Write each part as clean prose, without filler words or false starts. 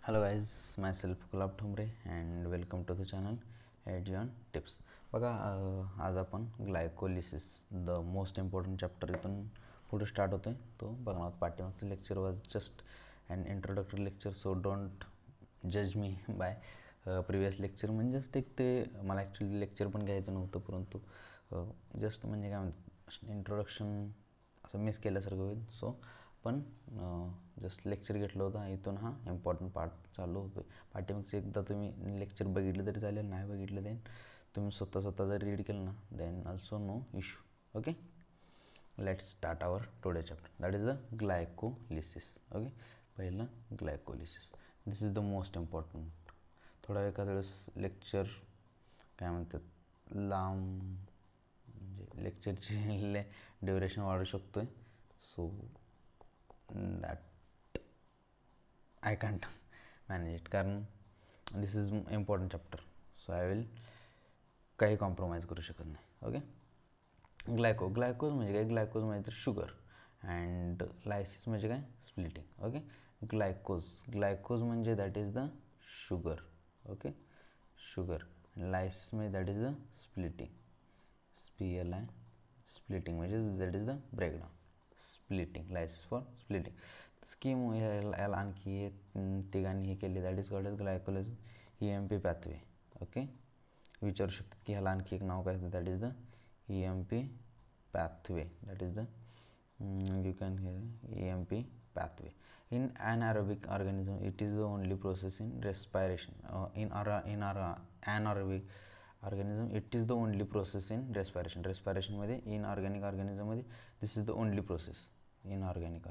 Hello guys, myself Gulab Thumre and welcome to the channel Adrian Tips. बघा आज आपण glycolysis the most important chapter इथून पुढे start होतोय. तो बघणार पाठीमागचं lecture was just an introductory lecture, so don't जज मी बाय प्रिवियस लेक्चर. म्हणजे जस्ट एक ते मला ॲक्च्युली लेक्चर पण घ्यायचं नव्हतं, परंतु जस्ट म्हणजे काय म्हणतात इंट्रोडक्शन असं मिस केल्यासारखं होईल. सो पण जस्ट लेक्चर घेतलं होतं, इथून हा इम्पॉर्टंट पार्ट चालू होतो. पाठीमागचं एकदा तुम्ही लेक्चर बघितलं तरी चालेल, नाही बघितलं देन तुम्ही स्वतः जर रीड केलं ना then also no issue. Okay, let's start our today chapter, that is the glycolysis. Okay, पहिलं glycolysis, this is the most important. थोडा एखाद्या वेळेस लेक्चर काय म्हणतात लांब म्हणजे लेक्चरची ड्युरेशन वाढू शकतो आहे. So that I can't manage it कारण this is important chapter, so I will काही कॉम्प्रोमाइज करू शकत नाही. ओके, ग्लायकोज म्हणजे काय? ग्लायकोज म्हणजे तर शुगर अँड लायसिस म्हणजे काय? स्प्लिटिंग. ओके, ग्लायकोज म्हणजे that is the sugar. Okay, sugar. Lysis म्हणजे that is the splitting. SPLI splitting म्हणजे that is the breakdown. Splitting, lysis for splitting. Scheme याला आणखी तिघांनी हे केले, that is called as glycolysis EMP pathway. Okay, विचारू शकतात की ह्याला आणखी एक नाव काय आहे, that is the EMP pathway. That is the you can hear EMP pathway. In anaerobic organism, it is the only process in respiration. In anaerobic organism, it is the only process in respiration. Respiration मध्ये inorganic organism मध्ये this is the only process. Inorganic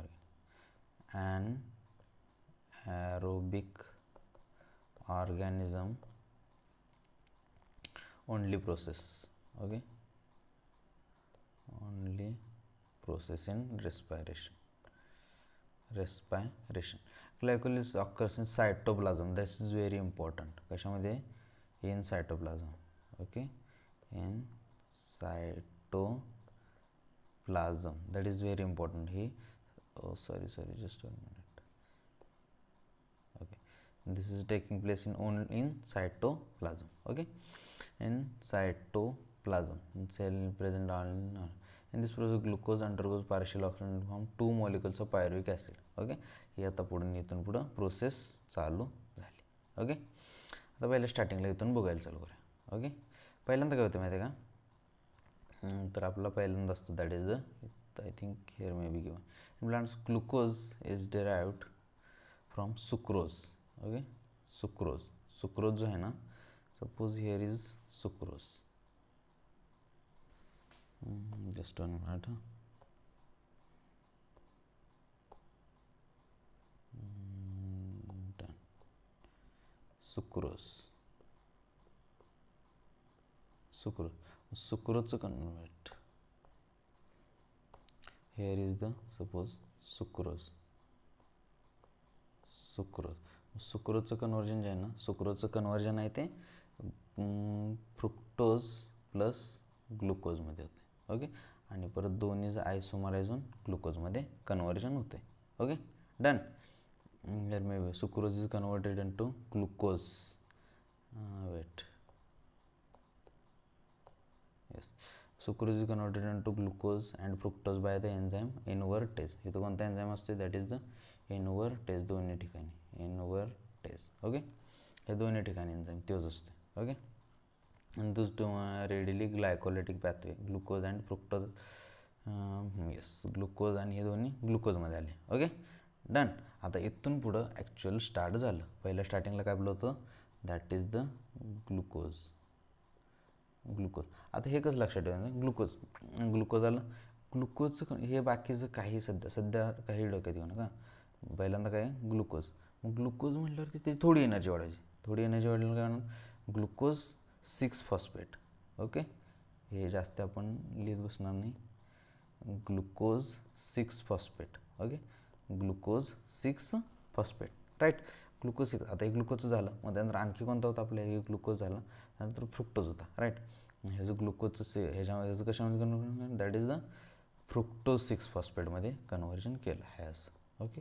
anaerobic organism only process. Okay, only process in respiration. Glycolysis occurs in cytoplasm. This is very important. कशामध्ये? In cytoplasm. Okay, in cytoplasm, that is very important. Sorry, just a minute. Okay, this is taking place in cytoplasm. Okay, in cytoplasm, in cell present in this process glucose undergoes partial oxidation to form 2 molecules of pyruvic acid. Okay, ही आता इथून पुढं process चालू झाली. Okay, आता पहिलं स्टार्टिंगला इथून बघायला चालू करूया. ओके, पहिल्यांदा काय होतं माहिती आहे का? तर आपला पहिल्यांदा असतो that is the I think here may be given in plants glucose is derived from sucrose. Okay, sucrose जो आहे ना, suppose here is sucrose. just 1 minute. Done. Sucrose convert. Here is the suppose sucrose. सुक्रोजचं conversion जे आहे ना, सुक्रोजचं conversion आहे ते fructose plus ग्लुकोजमध्ये होते. ओके, आणि परत दोन्हीचं आयसोमराइज होऊन ग्लुकोजमध्ये कन्वर्जन होते. Okay, done. Here may be sucrose is converted into glucose. Wait, yes, sucrose is converted into glucose and fructose by the enzyme invertase. इथं कोणता एन्झाईम असते? That is the invertase. दोन्ही ठिकाणी इन्व्हर्टेज. ओके, हे दोन्ही ठिकाणी एन्झाईम तोच असते. Okay, and those two readily glycolytic pathway, glucose and fructose. yes, glucose आणि हे दोन्ही ग्लुकोजमध्ये आले. Okay, done. आता इथून पुढं ॲक्च्युअल स्टार्ट झालं. पहिल्या स्टार्टिंगला काय बोललं होतं? That is the glucose. आता हे कसं लक्षात ठेवायचं? ग्लुकोज आलं. ग्लुकोजचं हे बाकीचं काही सध्या काही डोक्यात घेऊ नका. पहिल्यांदा काय? ग्लुकोज. मग ग्लुकोज म्हटल्यावरती त्याची थोडी एनर्जी वाढायची. काय म्हणून? Glucose six phosphate. ओके, हे जास्त आपण लिहित बसणार नाही. Glucose six phosphate. Okay, glucose six phosphate. Right, glucose 6. आता हे ग्लुकोजचं झालं. मग त्यानंतर आणखी कोणता होता आपल्या? हे ग्लुकोज झाला, त्यानंतर फ्रुक्टोज होता. राईट, ह्याचं ग्लुकोजचं ह्याचं कशामध्ये conversion? That is the fructose 6-फॉस्फेटमध्ये कन्वर्जन केलं हॅज. ओके,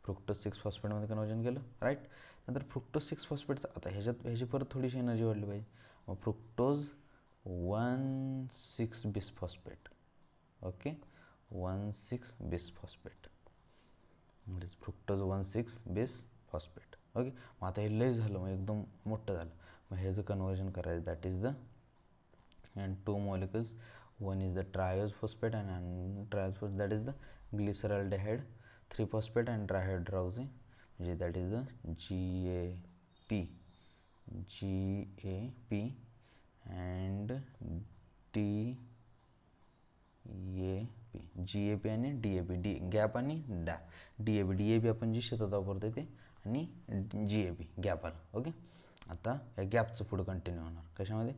फ्रुक्टोज 6-फॉस्फेटमध्ये कन्वर्जन केलं. राईट, नंतर फ्रुक्टोज 6 फॉस्फेटचा आता ह्याची परत थोडीशी एनर्जी वाढली पाहिजे. मग फ्रुक्टोज 1,6 बिसफॉस्फेट. ओके, 1,6 बिसफॉस्फेट म्हणजे फ्रुक्टोज 1,6 बिसफॉस्फेट. ओके, मग आता हे लय झालं, मग एकदम मोठं झालं. मग ह्याचं कन्वर्जन करायचं, that is the and 2 molecules, one is the triose phosphate and triose phosphate, that is the glyceraldehyde 3 phosphate and trihydroxy, that is the GAP and GAP आणि DAP, गॅप आणि DAP आपण जी शेतात वापरतो ते, आणि GAP गॅप आला. Okay, आता या गॅपचं पुढं कंटिन्यू होणार कशामध्ये,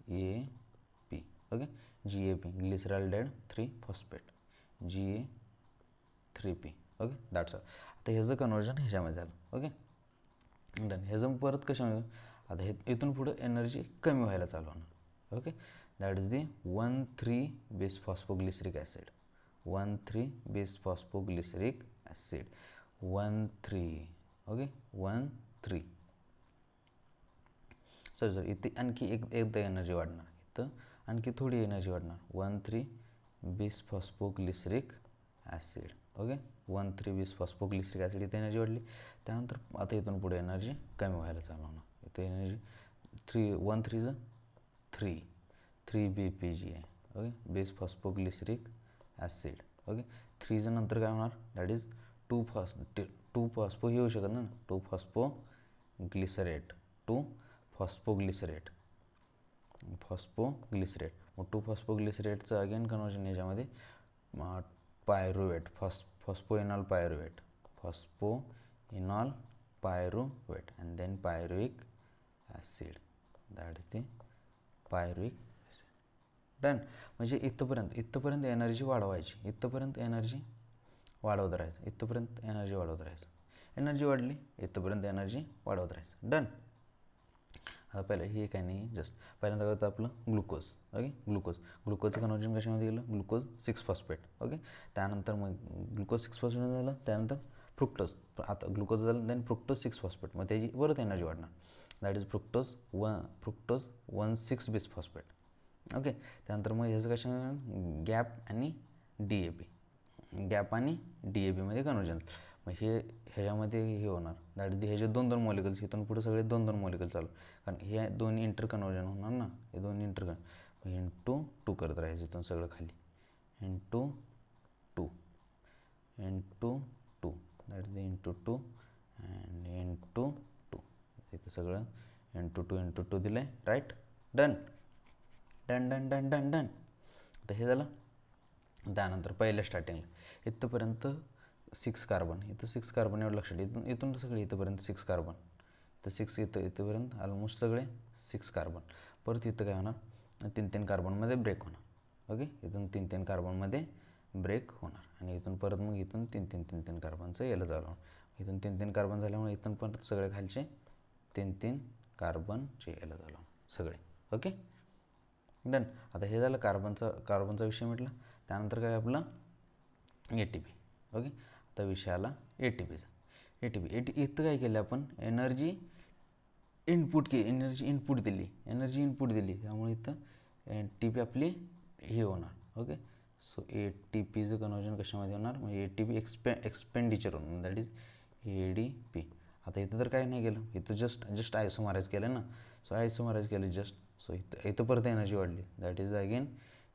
GAP. Okay, GAP ग्लिसरॉल्डेहाइड 3 phosphate, GA3P. Okay, that's all. आता ह्याचं कन्वर्जन ह्याच्यामध्ये झालं. Okay, done. ह्याचं परत कशामध्ये, आता हे इथून पुढं एनर्जी कमी व्हायला चालू होणार. Okay, that is the 1,3 bisphosphoglyceric acid, 1,3 bisphosphoglyceric acid, 1,3. Okay, 1,3. Sorry इथे आणखी एकदा एनर्जी वाढणार, इथं आणखी थोडी एनर्जी वाढणार, 1,3 bisphosphoglyceric acid. Okay, 1,3 bisphosphoglyceric acid, इथे एनर्जी वाढली. त्यानंतर आता इथून पुढे एनर्जी कमी व्हायला चालू होणार. इथे एनर्जी 3 BPG आहे. Okay, bisphosphoglyceric acid. ओके, 3 नंतर काय होणार, दॅट इज 2 फॉस्फो हे होऊ शकत ना, 2 फॉस्फोग्लिसरेट, 2 फॉस्फोग्लिसरेट. मग 2 फॉस्फोग्लिसरेटचं अगेन कन्वर्जन याच्यामध्ये pyruvate, phosphoenol pyruvate and then pyruvic acid, that is the pyruvic acid. Done. म्हणजे इथंपर्यंत एनर्जी वाढवायची, इथंपर्यंत एनर्जी वाढवत राहायचं, इथंपर्यंत एनर्जी वाढवत राहायचं. एनर्जी वाढली, इथंपर्यंत एनर्जी वाढवत राहायचं. डन. आता पहिलं हे काय नाही, जस्ट पहिल्यांदा होतं आपलं ग्लुकोज. ओके, ग्लुकोजचं कन्वर्जन कशामध्ये गेलं, ग्लुकोज 6 फॉस्फेट. ओके, त्यानंतर मग ग्लुकोज 6 फॉस्फेट झालं, त्यानंतर फ्रुक्टोज. आता ग्लुकोज झालं, देन फ्रुक्टोज 6 फॉस्फेट, मग त्याची परत एनर्जी वाढणार, that is fructose 1,6 bisphosphate. Okay, त्यानंतर मग ह्याचं कशा गॅप आणि DAPमध्ये कन्वर्जन. मग ह्याच्यामध्ये हे होणार, दॅट इज ह्याचे 2 मॉलिक्युल्स, इथून पुढे सगळे 2 मॉलिक्युल चालू, कारण हे दोन इंटर कन्वर्जन होणार ना, हे दोन इंटर इंटू 2 करत राहायचं इथून सगळं खाली, into 2 that is into 2 and into 2, इथं सगळं इंटू 2 दिलं आहे. राईट. डन. आता हे झालं. त्यानंतर पहिल्या स्टार्टिंगला इथंपर्यंत 6 कार्बन, इथं 6 कार्बन एवढं लक्षात, इथून सगळे इथंपर्यंत 6 कार्बन, तर 6 इथंपर्यंत ऑलमोस्ट सगळे 6 कार्बन. परत इथं काय होणार, 3 कार्बनमध्ये ब्रेक होणार. ओके, इथून 3 कार्बनमध्ये ब्रेक होणार, आणि इथून परत मग इथून 3 कार्बनचं यायला चालू होणार. इथून 3 कार्बन झाल्यामुळे इथून परत सगळे खालचे 3 कार्बनचे यायला चालू होणार सगळे. Okay, done. आता हे झालं कार्बनचा विषय म्हटला. त्यानंतर काय आपलं ATP. ओके, आता विषय आला ATPचा. इथं काय केलं आपण, एनर्जी इनपुट दिली, त्यामुळे इथं ATP आपली हे होणार. ओके, सो ATPचं कन्वर्जन कशामध्ये होणार, मग ATP एक्सपेंडिचर होणार, दॅट इज ADP. आता इथं तर काय नाही केलं, इथं जस्ट आयसोमराइज केलं ना, सो आयसोमराइज केलं जस्ट, सो इथं परत एनर्जी वाढली, that is again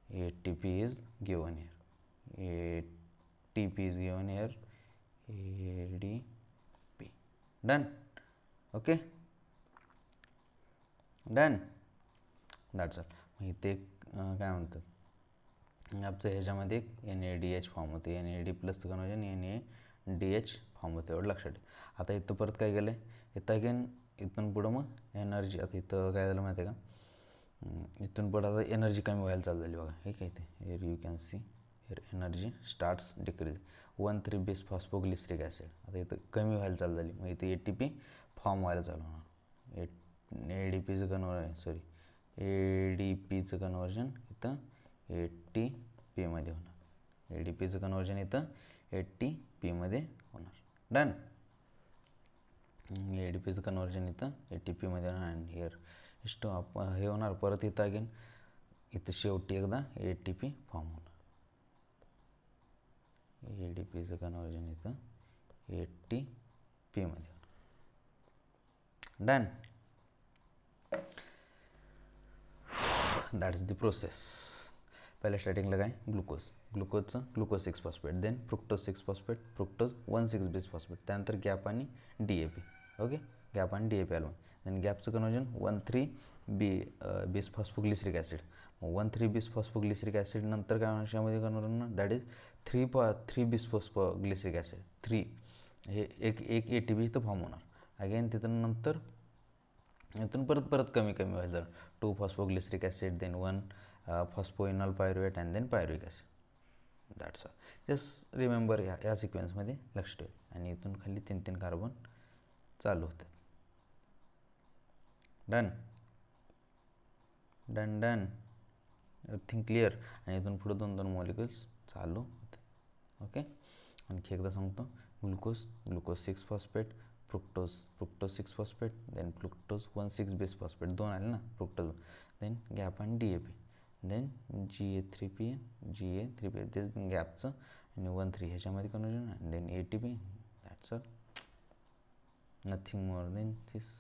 ATP is given here, ADP. Done. Okay, done, that's all. मग इथे काय म्हणतात, आपचं ह्याच्यामध्ये एक NADH फॉर्म होते, NAD प्लसचं कन्वर्जन NADH फॉर्म होते, एवढं लक्षात ठेव. आता इथं परत काय केलं आहे, इथं अगेन इथून पुढं मग एनर्जी, आता इथं काय झालं माहिती आहे का, इथून पुढं आता एनर्जी कमी व्हायला चालू झाली बघा. हे काय ते, here you can see here energy starts decrease, 1,3 bisphosphoglyceric acid आता इथं कमी व्हायला चालू झाली, मग इथे ATP फॉर्म व्हायला चालू होणार. ADPचं कन्वर्जन इथं ATPमध्ये होणार, ADPचं कन्वर्जन इथं ATPमध्ये होणार. डन. ADPचं कन्वर्जन इथं ATPमध्ये होणार आणि हिअर हे होणार परत इथं अगेन इथं शेवटी एकदा ATP फॉर्म होणार. ADPचं कन्वर्जन इथं ATPमध्ये होणार. Done. That is the process. पहिल्या स्टार्टिंगला काय ग्लुकोजचं glucose 6 phosphate, then fructose 6 phosphate, fructose 1,6 base phosphate, त्यानंतर गॅप आणि DAP. ओके, गॅप आणि DAP आलं. देन गॅपचं conversion 1,3 bisphosphoglyceric acid. 1,3 bisphosphoglyceric acid नंतर काय होणार यामध्ये conversion, that is 3 bisphosphoglyceric acid 3. हे एक ATP इथं फॉर्म होणार. अगेन तिथून नंतर इथून परत कमी व्हायचं 2 phosphoglyceric acid, then 1 phosphoenol pyruvate and then pyruvic acid. That's all. Just remember या सिक्वेन्समध्ये लक्ष ठेव. आणि इथून खाली 3 कार्बन चालू होतात. डन. Everything clear. आणि इथून पुढे 2 मॉलिक्युल्स चालू होते. ओके, आणखी एकदा सांगतो. Glucose 6 phosphate, fructose 6 phosphate, then fructose 1,6 base phosphate 2 आले ना फ्रुक्टोज, देन गॅप आणि DAP, देन GA3P तेच गॅपचं आणि 1,3 ह्याच्यामध्ये कन्वर्जन, आणि then ATP. That's all, nothing more than this.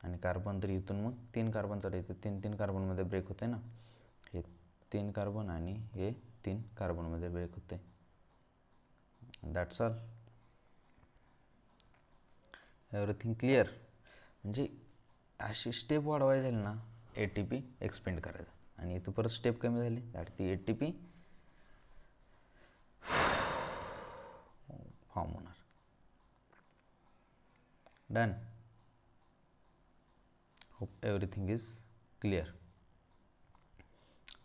आणि कार्बन तर इथून मग 3 कार्बन चालू 3 कार्बनमध्ये ब्रेक होते ना. हे 3 कार्बन आणि हे 3 कार्बनमध्ये ब्रेक होते. That's all. Everything clear. म्हणजे अशी स्टेप वाढवायची झाली ना, ATP एक्सपेंड करायचा. आणि इथं परत स्टेप कमी झाली, दॅट ती ATP फॉर्म होणार. Done. Hope everything is clear.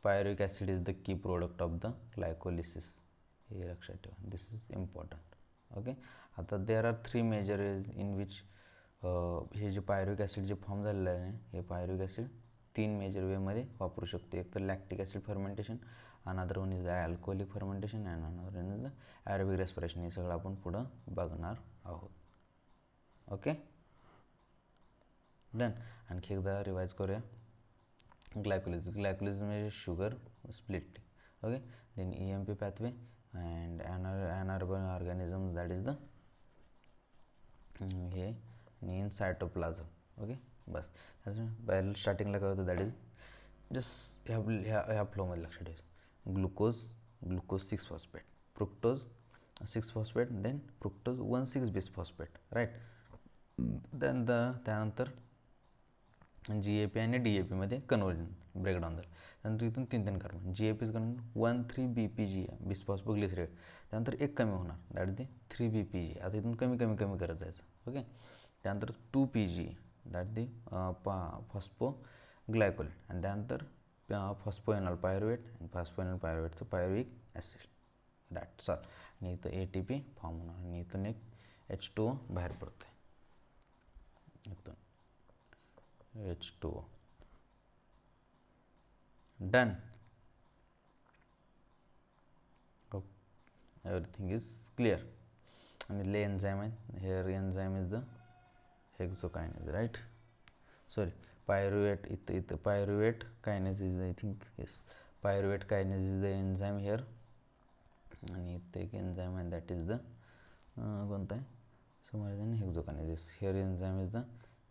Pyruvic acid is the key product of the glycolysis. हे लक्षात ठेवा, दिस इज इम्पॉर्टंट. ओके, आता there are 3 major ways in which हे जे पायरुविक ॲसिड जे फॉर्म झालेलं आहे, हे पायरुविक ॲसिड 3 मेजर वेमध्ये वापरू शकतो. एक तर lactic acid fermentation, another one is the alcoholic fermentation, and another one is the aerobic respiration. हे सगळं आपण पुढं बघणार आहोत. Okay, done. आणखी एकदा रिवाइज करूया. ग्लायकोलिसिस म्हणजे sugar split. Okay, then EMP pathway and anaerobic organism, that is the हे इन सायटोप्लाझम. ओके, बस पहिलं स्टार्टिंगला काय होतं, दॅट इज जस्ट ह्या फ्लोमध्ये लक्षात ठेवायचं. Glucose 6 phosphate, fructose 6 phosphate, then fructose 1,6 base phosphate, right. Then त्यानंतर GAP आणि DAP मध्ये कन्वर्जन ब्रेकडाऊन झालं. त्यानंतर इथून 3 carbon, GAP conversion 1,3 BPG bis phosphoglycerate. त्यानंतर एक कमी होणार, दॅट इज 3 BPG. आता इथून कमी करत जायचं. ओके, त्यानंतर 2 PG, दॅट दी फॉस्फोग्लायकोल, आणि त्यानंतर फॉस्फोइनॉल पायरुवेट, आणि फॉस्फोइनॉल पायरुवेटचं पायरुविक ॲसिड. That's all. आणि इथं ATP फॉर्म होणार, आणि इथून एक H2O बाहेर पडतं. इथून H2O. Done. Everything is clear. आणि इथले एन्झाईम आहेत. Here enzyme is the hexokinase, right. Sorry, pyruvate. इथं pyruvate kinase is, I think, yes, pyruvate kinase is the enzyme here. आणि इथे एक एन्झाईम आहे, दॅट इज द कोणतं आहे, समोर hexokinase. Here enzyme is the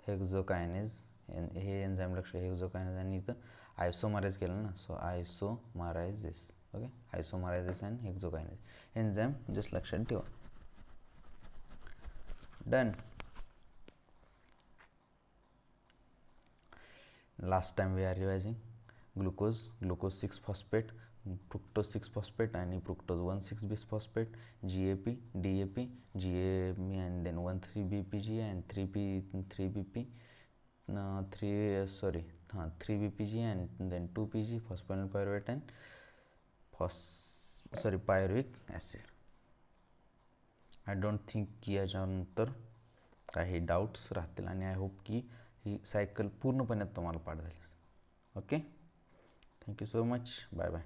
hexokinase. हे एन्झाईम लक्ष, हेक्झोकायनेज. आणि इथं आयसोमराइज केलं ना, so isomerases. Okay, isomerases and hexokinase enzyme just लक्षात ठेवा. Done. Last time we are revising. Glucose 6 phosphate, fructose 6 phosphate आणि fructose 1,6 base phosphate, GAP, DAP, GAP and then 1,3 BPG and 3 BPG and then 2 PG, phosphoenol pyruvate and pyruvic acid. I don't think की याच्यानंतर काही doubts राहतील, आणि I hope की ही cycle पूर्णपणे तुम्हाला पाठ झाली. Okay, thank you so much. Bye bye.